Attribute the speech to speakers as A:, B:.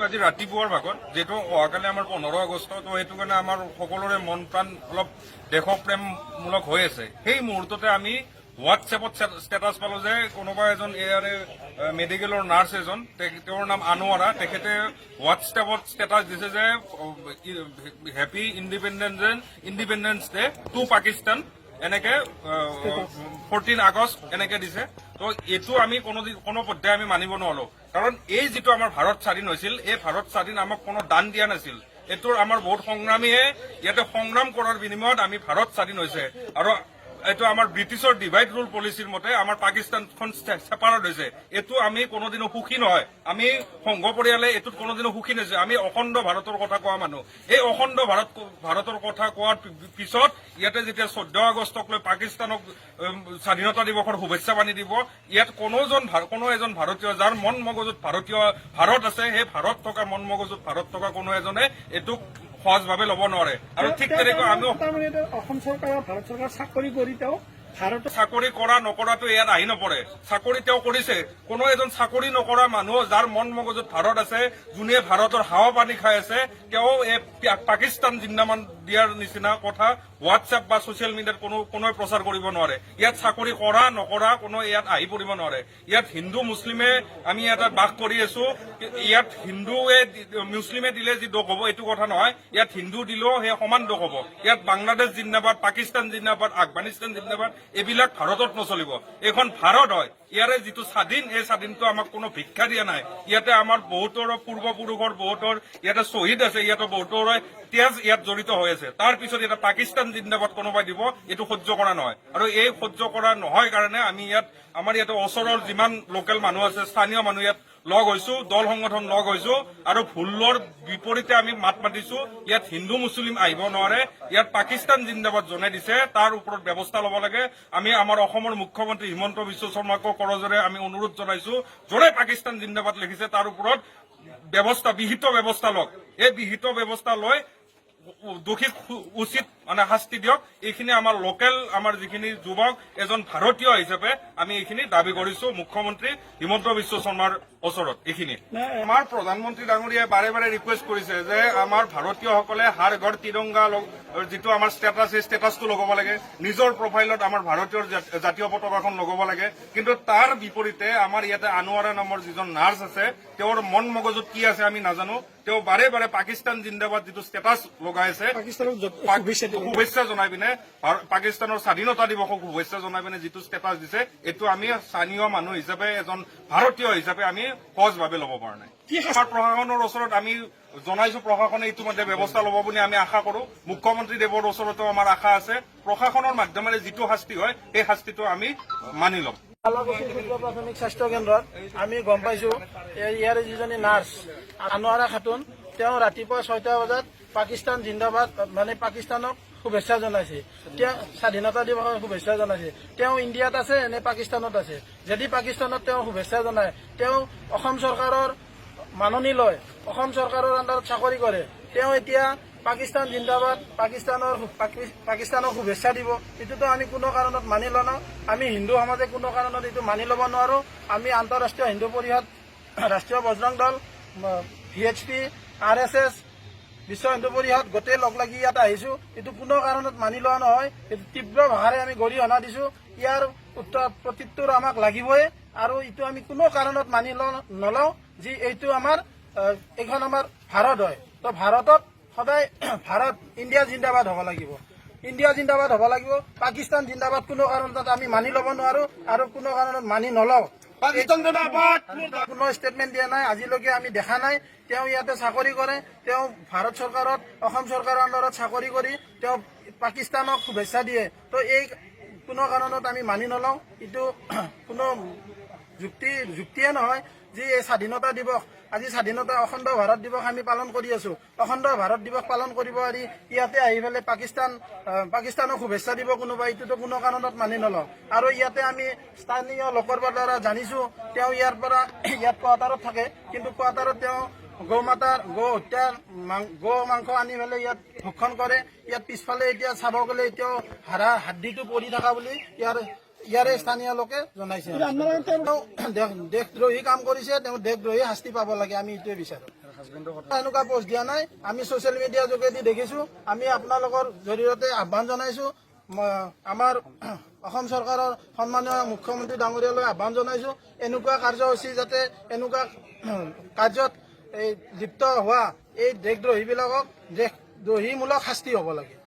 A: আজি ৰাতিপুৱাৰ ভাগত যিহেতু অহাকালি আমাৰ 15 আগষ্ট তো সেইটো কাৰণে আমাৰ সকলোৰে মন প্ৰাণ অলপ দেশপ্ৰেমমূলক হৈ আছে। সেই মুহূৰ্ততে আমি হোৱাটছএপত ষ্টেটাছ পালো যে কোনোবা এজন ইয়াৰে মেডিকেলৰ নাৰ্ছ এজন তেওঁৰ নাম আনোৱাৰা, তেখেতে হোৱাটছএপত ষ্টেটাছ দিছে যে happy independence day to Pakistan, এনেকে 14 আগষ্ট এনেকে দিছে। তো এইটো আমি কোনো পৰ্যায়ে আমি মানিব নোৱাৰো, কাৰণ এই যিটো আমাৰ ভাৰত স্বাধীন হৈছিল, এই ভাৰত স্বাধীন আমাক কোনো দান দিয়া নাছিল। এইটোৰ আমাৰ বহুত সংগ্ৰামীয়ে ইয়াতে সংগ্ৰাম কৰাৰ বিনিময়ত আমি ভাৰত স্বাধীন হৈছে। আৰু এইটো আমাৰ ব্ৰিটিছৰ ডিভাইড ৰুল পলিচিৰ মতে আমাৰ পাকিস্তানখন ছেপাৰেট হৈছে। এইটো আমি কোনোদিনো সুখী নহয়। আমি সংঘ পৰিয়ালে এইটোত কোনোদিনো সুখী নাছিল। আমি অখণ্ড ভাৰতৰ কথা কোৱা মানুহ। এই অখণ্ড ভাৰতৰ কথা কোৱাৰ পিছত ইয়াতে যেতিয়া 14 আগষ্টক লৈ পাকিস্তানক স্বাধীনতা দিৱসৰ শুভেচ্ছা বাণী দিব, ইয়াত কোনো এজন ভাৰতীয় যাৰ মন মগজুত ভাৰত আছে, সেই ভাৰত থকা মন মগজুত ভাৰত থকা কোনো এজনে এইটোক সহজভাৱে ল'ব নোৱাৰে। আৰু ঠিক তেনেকৈ আমি
B: অসম চৰকাৰ ভাৰত চৰকাৰ চাকৰি কৰি তেওঁ ভাৰত
A: চাকৰি কৰা নকৰাটো ইয়াত আহি নপৰে। চাকৰি তেওঁ কৰিছে। কোনো এজন চাকৰি নকৰা মানুহ যাৰ মন মগজুত ভাৰত আছে, যোনে ভাৰতৰ হাৱা পানী খাই আছে, তেওঁ এই পাকিস্তান জিন্দাবাদ দিয়াৰ নিচিনা কথা হোৱাটছএপ বা ছচিয়েল মিডিয়াত কোনোৱে প্ৰচাৰ কৰিব নোৱাৰে। ইয়াত চাকৰি কৰা নকৰা কোনো ইয়াত আহি পৰিব নোৱাৰে। ইয়াত হিন্দু মুছলিমে আমি ইয়াত বাস কৰি আছো। ইয়াত হিন্দুৱে মুছলিমে দিলে যি দুখ হ'ব এইটো কথা নহয়। ইয়াত হিন্দু দিলেও সেই সমান দুখ হ'ব। ইয়াত বাংলাদেশ জিন্দাবাদ, পাকিস্তান জিন্দাবাদ, আফগানিস্তান জিন্দাবাদ এইবিলাক ভাৰতত নচলিব। এইখন ভাৰত হয়। ইয়াৰে যিটো স্বাধীন, এই স্বাধীনটো আমাক কোনো ভিক্ষা দিয়া নাই। ইয়াতে আমাৰ বহুতৰ পূৰ্বপুৰুষৰ বহুতৰ ইয়াতে শ্বহীদ আছে, ইয়াতে বহুতৰ তেজ ইয়াত জড়িত হৈ আছে। তাৰ পিছত ইয়াতে পাকিস্তান জিন্দাবাদ কোনোবাই দিব, এইটো সহ্য কৰা নহয়। আৰু এই সহ্য কৰা নহয় কাৰণে আমি আমাৰ ইয়াতে ওচৰৰ যিমান লোকেল মানুহ আছে, স্থানীয় মানুহ ইয়াত লগ হৈছো, দল সংগঠন লগ হৈছো, আৰু ভুলৰ বিপৰীতে আমি মাত মাতিছো। ইয়াত হিন্দু মুছলিম আহিব নোৱাৰে। ইয়াত পাকিস্তান জিন্দাবাদ জনাই দিছে, তাৰ ওপৰত ব্যৱস্থা ল'ব লাগে। আমি আমাৰ অসমৰ মুখ্যমন্ত্ৰী হিমন্ত বিশ্ব শৰ্মাকো কৰজৰে আমি অনুৰোধ জনাইছো, যোনে পাকিস্তান জিন্দাবাদ লিখিছে তাৰ ওপৰত বিহিত ব্যৱস্থা লওক। এই বিহিত ব্যৱস্থা লৈ দোষীক উচিত শাস্তি দিয়ক। এইখিনি আমাৰ লোকেল আমাৰ যিখিনি যুৱক এজন ভাৰতীয় হিচাপে আমি এইখিনি দাবী কৰিছো মুখ্যমন্ত্ৰী হিমন্ত বিশ্ব শৰ্মাৰ ওচৰত। এইখিনি আমাৰ প্ৰধানমন্ত্ৰী ডাঙৰীয়াই বাৰে বাৰে ৰিকুৱেষ্ট কৰিছে যে আমাৰ ভাৰতীয়সকলে হাৰ ঘৰ তিৰংগা যিটো আমাৰ ষ্টেটাছ, সেই ষ্টেটাছটো লগাব লাগে। নিজৰ প্ৰফাইলত আমাৰ ভাৰতীয় জাতীয় পতাকাখন লগাব লাগে। কিন্তু তাৰ বিপৰীতে আমাৰ ইয়াতে আনোৱাৰা নামৰ যিজন নাৰ্ছ আছে, তেওঁৰ মন মগজুত কি আছে আমি নাজানো। তেওঁ বাৰে বাৰে পাকিস্তান জিন্দাবাদ যিটো ষ্টেটাছ লগাই আছে, শুভেচ্ছা জনাই পিনে পাকিস্তানৰ স্বাধীনতা দিৱসক শুভেচ্ছা জনাই পিনে যিটো ষ্টেটাছ দিছে, এইটো আমি স্থানীয় মানুহ হিচাপে এজন ভাৰতীয় হিচাপে আমি সহজভাৱে ল'ব পৰা নাই। আমাৰ প্ৰশাসনৰ ওচৰত আমি জনাইছো, প্ৰশাসনে ইতিমধ্যে ব্যৱস্থা ল'ব বুলি আমি আশা কৰো। মুখ্যমন্ত্ৰী দেৱৰ ওচৰতো আমাৰ আশা আছে। প্ৰশাসনৰ মাধ্যমেৰে যিটো শাস্তি হয়, সেই শাস্তিটো আমি মানি ল'ম।
B: প্ৰাথমিক স্বাস্থ্য কেন্দ্ৰত আমি গম পাইছো, ইয়াৰে যিজনী নাৰ্ছ আনোৱাৰা খাতুন, তেওঁ ৰাতিপুৱা 6টা বজাত পাকিস্তান জিন্দাবাদ পাকিস্তানক শুভেচ্ছা জনাইছে। তেওঁ স্বাধীনতা দিৱসৰ শুভেচ্ছা জনাইছে। তেওঁ ইণ্ডিয়াত আছে নে পাকিস্তানত আছে? যদি পাকিস্তানত তেওঁ শুভেচ্ছা জনায়, তেওঁ অসম চৰকাৰৰ মাননি লয়, অসম চৰকাৰৰ আণ্ডাৰত চাকৰি কৰে। তেওঁ এতিয়া পাকিস্তান জিন্দাবাদ, পাকিস্তানক শুভেচ্ছা দিব, এইটোতো আমি কোনো কাৰণত মানি লোৱা নাই। আমি হিন্দু সমাজে কোনো কাৰণত এইটো মানি ল'ব নোৱাৰো। আমি আন্তঃৰাষ্ট্ৰীয় হিন্দু পৰিষদ, ৰাষ্ট্ৰীয় বজৰং দল, VHP, RSS, বিশ্ব হিন্দু পৰিষদ গোটেই লগ লাগি ইয়াত আহিছো। এইটো কোনো কাৰণত মানি লোৱা নহয়। এইটো তীব্ৰ ভাষাৰে আমি গৰিহণা দিছো। ইয়াৰ প্ৰত্যুত্তৰ আমাক লাগিবই। আৰু এইটো আমি কোনো কাৰণত মানি নলওঁ যে এইটো এইখন আমাৰ ভাৰত হয়। তো ভাৰতত সদায় ইণ্ডিয়া জিন্দাবাদ হ'ব লাগিব, ইণ্ডিয়া জিন্দাবাদ হ'ব লাগিব। পাকিস্তান জিন্দাবাদ কোনো কাৰণত আমি মানি ল'ব নোৱাৰো আৰু কোনো কাৰণত মানি নলওঁ। কোনো ষ্টেটমেণ্ট দিয়া নাই, আজিলৈকে আমি দেখা নাই। তেওঁ ইয়াতে চাকৰি কৰে, তেওঁ ভাৰত চৰকাৰত, অসম চৰকাৰৰ আণ্ডাৰত চাকৰি কৰি তেওঁ পাকিস্তানক শুভেচ্ছা দিয়ে। তো এই কোনো কাৰণত আমি মানি নলওঁ। এইটো কোনো যুক্তিয়ে নহয় যে এই স্বাধীনতা দিৱস, আজি অখণ্ড ভাৰত দিৱস আমি পালন কৰি আছো। অখণ্ড ভাৰত দিৱস পালন কৰিব পাৰি ইয়াতে আহি পেলাই পাকিস্তানক শুভেচ্ছা দিব কোনোবাই, এইটোতো কোনো কাৰণত মানি নলওঁ। আৰু ইয়াতে আমি স্থানীয় লোকৰ দ্বাৰা জানিছো, তেওঁ ইয়াত কোৱাৰ্টাৰত থাকে, কিন্তু কোৱাৰ্টাৰত তেওঁ গো মাংস আনি পেলাই ইয়াত ভক্ষণ কৰে। ইয়াত পিছফালে এতিয়া চাব গ'লে এতিয়াও হাড্ডিটো পৰি থকা বুলি ইয়াৰে স্থানীয় লোকে জনাইছে। দেশদ্ৰোহী কাম কৰিছে, তেওঁ দেশদ্ৰোহী শাস্তি পাব লাগে, আমি এইটোৱে বিচাৰো। এনেকুৱা পোষ্ট দিয়া নাই। আমি ছচিয়েল মিডিয়াৰ যোগেদি দেখিছো। আমি আপোনালোকৰ জৰিয়তে আহ্বান জনাইছো, আমাৰ অসম চৰকাৰৰ সন্মানীয় মুখ্যমন্ত্ৰী ডাঙৰীয়ালৈ আহ্বান জনাইছো, এনেকুৱা কাৰ্যসূচী যাতে এনেকুৱা কাৰ্যত লিপ্ত হোৱা এই দেশদ্ৰোহীবিলাকক দেশদ্ৰোহীমূলক শাস্তি হ'ব লাগে।